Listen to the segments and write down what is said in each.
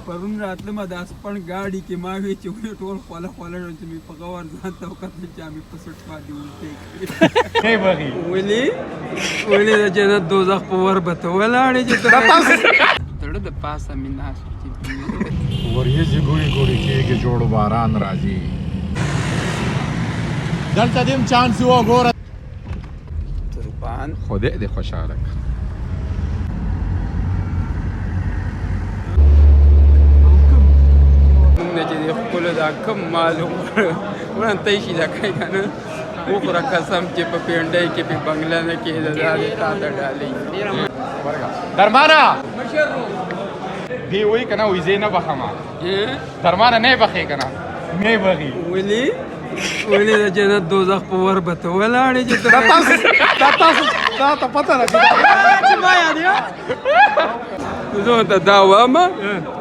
پرون راتلم د اسپن ګاډي کې ما وی چې وی ټول خواله چې می په غور ځان ته وکړل چې می په سټ باندې ولته نه بغي ولې د جنت دوزخ په ور بته ولاړې چې تړه د پاسه می ناس وریځي ګوري ګوري کېږي جوړو باران راځي دلته دیم چانس وګوره قربان خدای دې خوشاله چې خپل دا کم مال ورنته شي دا کوي کنه وګوره قسم چې په پیندای کې په بنگلا نه کې دا تا ته ډالي درمانا دی وای کنه وې زینب بخما درمانا نه بخې کنه نه بغي ولې د جنت دوزخ په ور بته ولاړې چې تا پته راځي چې ما یاد یا زه ته دا وایم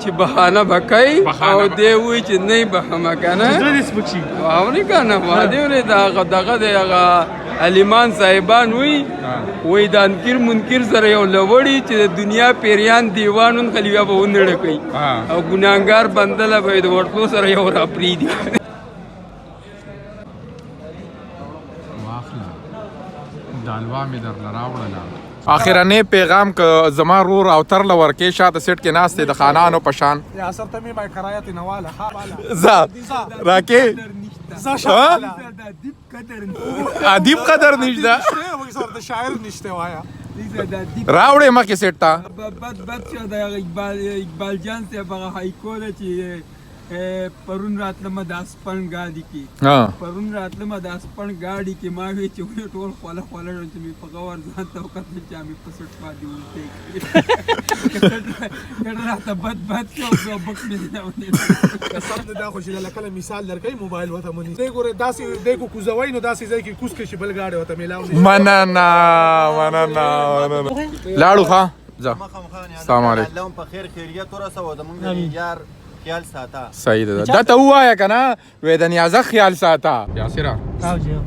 چې بهانه وکای او دی وی چې نه بهمه کنه زه دې سپچی اوري کنه ما دی ولې دغه دغه علیمان صاحبان وی د انکر منکر سره یو لوړی چې د دنیا پیریان دیوانون خلیفہ به ونړه کوي او ګناګار بندله به د ورتلو سره یو را پری دی دالوا می در لراوړل اخرنه پیغام ک زما رور او تر لورکې شاته سیټ کې ناشته د خانانو پشان ریاست ته می ما کرایت نواله ها ز راکې ادیب قدر نشته وګسر د شاعر نشته وایا راوړې مکه سیټ تا بد چې د اقبال جان ته هغه هایکو چې پرون راتلم د اسپن ګاډي کې ما وی چې وی ټول خواله چې می په غور ځان ته وکړل چې می په سټ باندې ولته راته بد چې او بک می نه ونی قسم دا خو چې لکه مثال درکې موبایل وته مونږ دې ګوره داسې دې کو کوزوي نو داسې ځای کې کوس کې شي بل گاډي وته میلاو مننه لاړو ښه ځه السلام علیکم الله په خیر خیریت ورسوه د مونږ یار خیال ساته صحیح ده دا ته وایا کنه وې د نیازه خیال ساته یاسره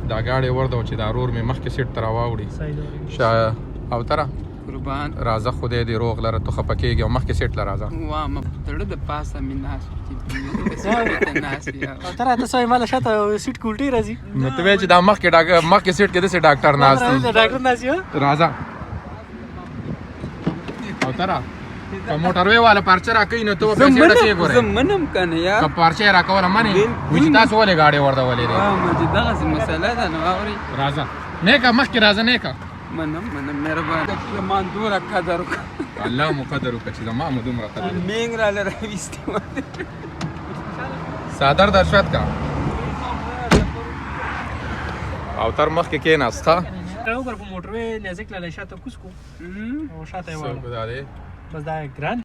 دا گاډي ورده چې دا رور می مخکې سیټ تر واوړي صحیح او ترا قربان راځه خدای دې روغ لره تو خپکیږي او مخکې سیټ لره راځه وا م تړه د پاسه می ناس تر تاسو یې مال شاته سیټ کولټي راځي نو ته چې دا مخکې سیټ کې د ډاکټر ناس دی ډاکټر ناس یو راځه او ترا په موټروي والا پارچه راکې نو ته پیسې ډکې ګورې منم کنه یا که پارچه راکوله منې وې چې تاسو ولې گاډي ورته ولې دی چې دغه مسله ده نو اوري راځه نه کا مخکې راځه نه کا منم مهربان زمان دوره قدر الله مقدر وکړي چې زما مدوم را قدر مینګ را لرويسته صادر درشت کا او تر مخکې کې ناستا راو پر موټروي لزک لاله شاته کوس کو او شاته و بس دا ګران